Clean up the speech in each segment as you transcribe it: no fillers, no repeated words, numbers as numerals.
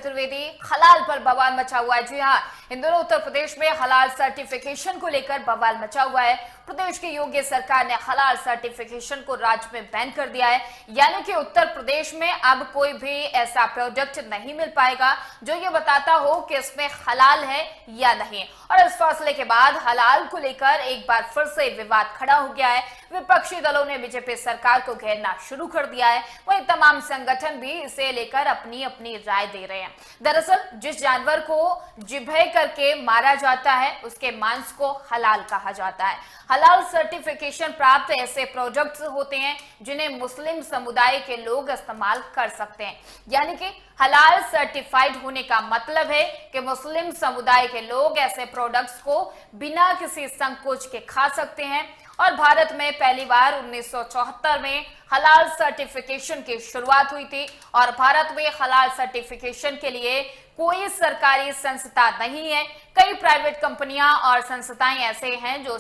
चतुर्वेदी, हलाल पर बवाल मचा हुआ है। जी हाँ, इन दोनों उत्तर प्रदेश में हलाल सर्टिफिकेशन को लेकर बवाल मचा हुआ है। प्रदेश की योगी सरकार ने हलाल सर्टिफिकेशन को राज्य में बैन कर दिया है, यानी कि उत्तर प्रदेश में अब कोई भी ऐसा प्रोडक्ट नहीं मिल पाएगा जो ये बताता हो कि इसमें हलाल है या नहीं। और इस फैसले के बाद हलाल को लेकर एक बार फिर से विवाद खड़ा हो गया है। विपक्षी दलों ने बीजेपी सरकार को घेरना शुरू कर दिया है, वहीं तमाम संगठन भी इसे लेकर अपनी अपनी राय दे रहे हैं। दरअसल जिस जानवर को जिबह करके मारा जाता है उसके मांस को हलाल कहा जाता है। हलाल सर्टिफिकेशन प्राप्त ऐसे प्रोडक्ट्स होते हैं जिन्हें मुस्लिम समुदाय के लोग इस्तेमाल कर सकते हैं, यानी कि हलाल सर्टिफाइड होने का मतलब है कि मुस्लिम समुदाय के लोग ऐसे प्रोडक्ट्स को बिना किसी संकोच के खा सकते हैं। और भारत में पहली बार 1974 में हलाल सर्टिफिकेशन की शुरुआत हुई थी और भारत में हलाल सर्टिफिकेशन के लिए कोई सरकारी संस्था नहीं है। कई प्राइवेट कंपनियां और संस्थाएं ऐसे हैं जो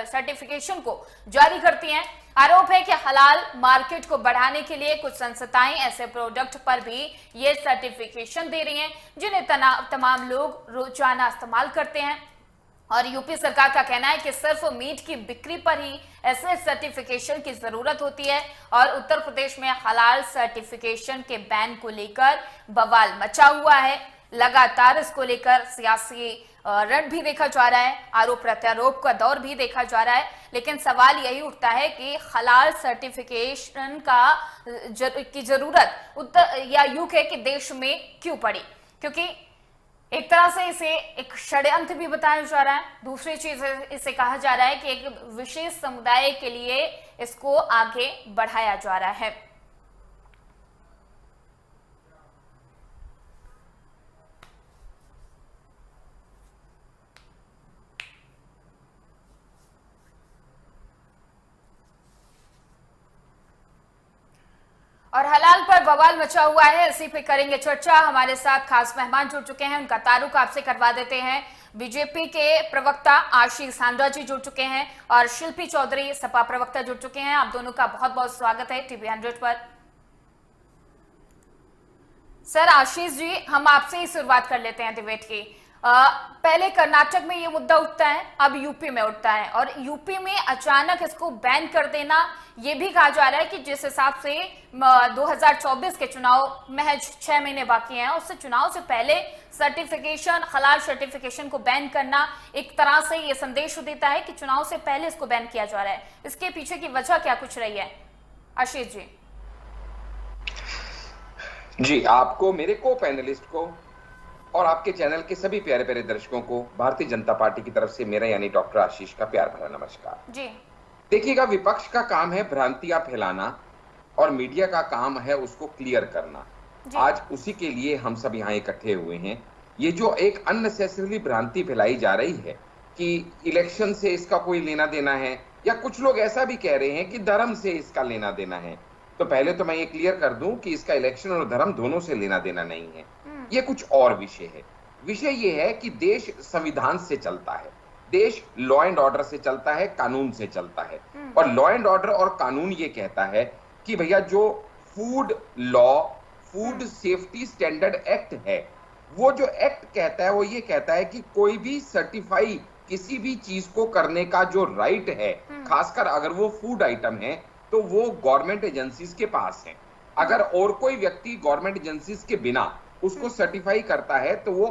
सर्टिफिकेशन को जारी करती हैं। आरोप है कि हलाल मार्केट को बढ़ाने के लिए कुछ संस्थाएं ऐसे प्रोडक्ट पर भी ये सर्टिफिकेशन दे रही हैं जिन्हें तमाम लोग रोजाना इस्तेमाल करते हैं। और यूपी सरकार का कहना है कि सिर्फ मीट की बिक्री पर ही ऐसे सर्टिफिकेशन की जरूरत होती है और उत्तर प्रदेश में हलाल सर्टिफिकेशन के बैन को लेकर बवाल मचा हुआ है। लगातार इसको लेकर सियासी रण भी देखा जा रहा है, आरोप प्रत्यारोप का दौर भी देखा जा रहा है। लेकिन सवाल यही उठता है कि हलाल सर्टिफिकेशन की जरूरत उत्तर या यूके के देश में क्यों पड़ी, क्योंकि एक तरह से इसे एक षड्यंत्र भी बताया जा रहा है। दूसरी चीज इसे कहा जा रहा है कि एक विशेष समुदाय के लिए इसको आगे बढ़ाया जा रहा है। और हलाल पर बवाल मचा हुआ है, इसी पे करेंगे चर्चा। हमारे साथ खास मेहमान जुड़ चुके हैं, उनका तारुफ आपसे करवा देते हैं। बीजेपी के प्रवक्ता आशीष सांडा जी जुड़ चुके हैं और शिल्पी चौधरी सपा प्रवक्ता जुड़ चुके हैं। आप दोनों का बहुत बहुत स्वागत है टीवी 100 पर। सर आशीष जी, हम आपसे ही शुरुआत कर लेते हैं डिबेट की। पहले कर्नाटक में ये मुद्दा उठता है, अब यूपी में उठता है और यूपी में अचानक इसको बैन कर देना, ये भी कहा जा रहा है कि जिस हिसाब से 2024 के चुनाव महज 6 महीने बाकी हैं, उससे चुनाव से पहले सर्टिफिकेशन, हलाल सर्टिफिकेशन को बैन करना एक तरह से ये संदेश देता है कि चुनाव से पहले इसको बैन किया जा रहा है। इसके पीछे की वजह क्या कुछ रही है आशीष जी? जी, आपको, मेरे को पैनलिस्ट को और आपके चैनल के सभी प्यारे प्यारे दर्शकों को भारतीय जनता पार्टी की तरफ से मेरा यानी डॉक्टर आशीष का प्यार भरा नमस्कार जी। देखिएगा, विपक्ष का काम है भ्रांतियां फैलाना और मीडिया का काम है उसको क्लियर करना। आज उसी के लिए हम सब यहाँ इकट्ठे हुए हैं। ये जो एक अननेसेसरीली भ्रांति फैलाई जा रही है कि इलेक्शन से इसका कोई लेना देना है, या कुछ लोग ऐसा भी कह रहे हैं कि धर्म से इसका लेना देना है, तो पहले तो मैं ये क्लियर कर दूं कि इसका इलेक्शन और धर्म दोनों से लेना देना नहीं है। ये कुछ और विषय है। विषय ये है कि देश संविधान से चलता है, देश लॉ एंड ऑर्डर से चलता है, कानून से चलता है। और लॉ एंड ऑर्डर और कानून ये कहता है कि भैया जो food law, food safety standard act है, वो जो एक्ट कहता है वो ये कहता है कि कोई भी सर्टिफाई किसी भी चीज को करने का जो राइट है, खासकर अगर वो फूड आइटम है, तो वो गवर्नमेंट एजेंसीज के पास है। अगर और कोई व्यक्ति गवर्नमेंट एजेंसीज के बिना उसको सर्टिफाई करता है तो वो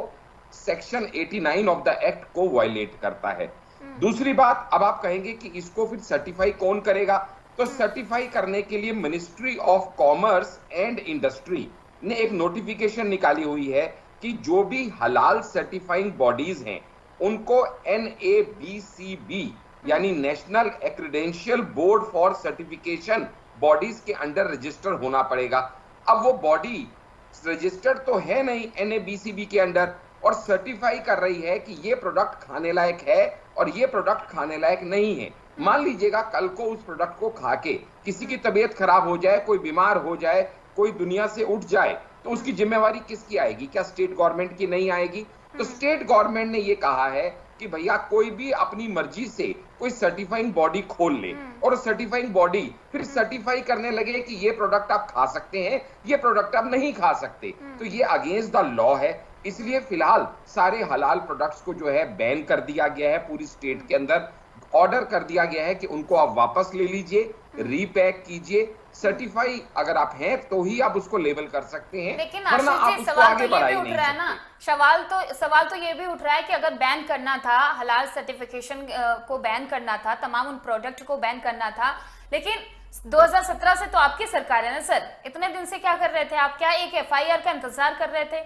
सेक्शन 89 ऑफ द एक्ट को वायलेट करता है। दूसरी बात, अब आप कहेंगे कि इसको फिर सर्टिफाई कौन करेगा, तो सर्टिफाई करने के लिए ministry of commerce and industry ने एक नोटिफिकेशन निकाली हुई है कि जो भी हलाल सर्टिफाइंग बॉडीज हैं उनको NABCB यानी national accreditation board for certification bodies के अंडर रजिस्टर होना पड़ेगा। अब वो बॉडी रजिस्टर्ड तो है नहीं NABCB के अंडर और सर्टिफाई कर रही है कि ये प्रोडक्ट खाने लायक है और ये प्रोडक्ट खाने लायक नहीं है। मान लीजिएगा कल को उस प्रोडक्ट को खा के किसी की तबीयत खराब हो जाए, कोई बीमार हो जाए, कोई दुनिया से उठ जाए, तो उसकी जिम्मेवारी किसकी आएगी? क्या स्टेट गवर्नमेंट की नहीं आएगी? तो स्टेट गवर्नमेंट ने ये कहा है कि भैया कोई भी अपनी मर्जी से कोई सर्टिफाइंग बॉडी खोल ले और सर्टिफाइंग बॉडी फिर सर्टिफाई करने लगे कि ये प्रोडक्ट आप खा सकते हैं, ये प्रोडक्ट आप नहीं खा सकते, तो ये अगेंस्ट द लॉ है। इसलिए फिलहाल सारे हलाल प्रोडक्ट्स को जो है बैन कर दिया गया है। पूरी स्टेट के अंदर ऑर्डर कर दिया गया है कि उनको आप वापस ले लीजिए, रीपैक कीजिए, सर्टिफाई अगर आप हैं तो ही आप उसको लेबल कर सकते हैं, लेकिन वरना आप आशीष जी, उसको सवाल आगे तो ये बढ़ा भी ही उठ नहीं रहा है ना, सकते। सवाल तो ये भी उठ रहा है कि अगर बैन करना था, हलाल सर्टिफिकेशन को बैन करना था, तमाम उन प्रोडक्ट को बैन करना था, लेकिन 2017 से तो आपकी सरकार है ना सर, इतने दिन से क्या कर रहे थे आप? क्या एक FIR का इंतजार कर रहे थे?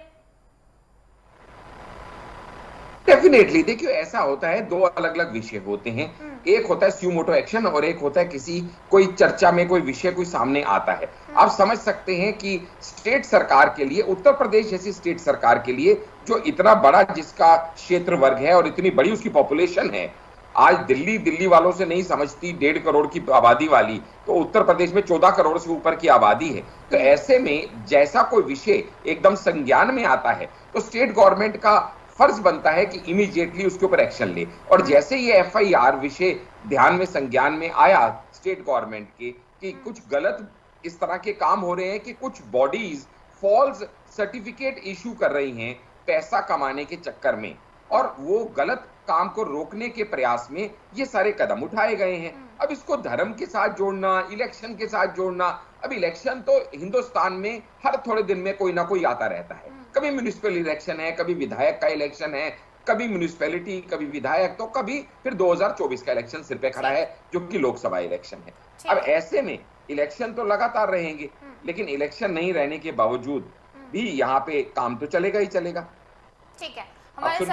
डेफिनेटली देखिए, ऐसा होता है, दो अलग अलग विषय होते हैं। एक होता है स्यूमोटो एक्शन और एक होता है किसी कोई चर्चा में कोई विषय कोई सामने आता है। आप समझ सकते हैं कि स्टेट सरकार के लिए, उत्तर प्रदेश जैसी स्टेट सरकार के लिए जो इतना बड़ा जिसका क्षेत्र वर्ग है और इतनी बड़ी उसकी पॉपुलेशन है, आज दिल्ली वालों से नहीं समझती 1.5 करोड़ की आबादी वाली, तो उत्तर प्रदेश में 14 करोड़ से ऊपर की आबादी है। तो ऐसे में जैसा कोई विषय एकदम संज्ञान में आता है तो स्टेट गवर्नमेंट का फर्ज बनता है कि इमीडिएटली उसके ऊपर एक्शन ले। और जैसे ये FIR विषय ध्यान में संज्ञान में आया स्टेट गवर्नमेंट के कि कुछ गलत इस तरह के काम हो रहे हैं कि कुछ बॉडीज फॉल्स सर्टिफिकेट इशू कर रही हैं पैसा कमाने के चक्कर में, और वो गलत काम को रोकने के प्रयास में ये सारे कदम उठाए गए हैं। अब इसको धर्म के साथ जोड़ना, इलेक्शन के साथ जोड़ना, अब इलेक्शन तो हिंदुस्तान में हर थोड़े दिन में कोई ना कोई आता रहता है। कभी म्युनिसिपल इलेक्शन है, कभी विधायक का इलेक्शन है, कभी म्युनिसिपैलिटी, कभी विधायक, तो कभी फिर 2024 का इलेक्शन सिर पे खड़ा है जो कि लोकसभा इलेक्शन है। अब ऐसे में इलेक्शन तो लगातार रहेंगे, लेकिन इलेक्शन नहीं रहने के बावजूद भी यहाँ पे काम तो चलेगा ही चलेगा। ठीक है, हमारे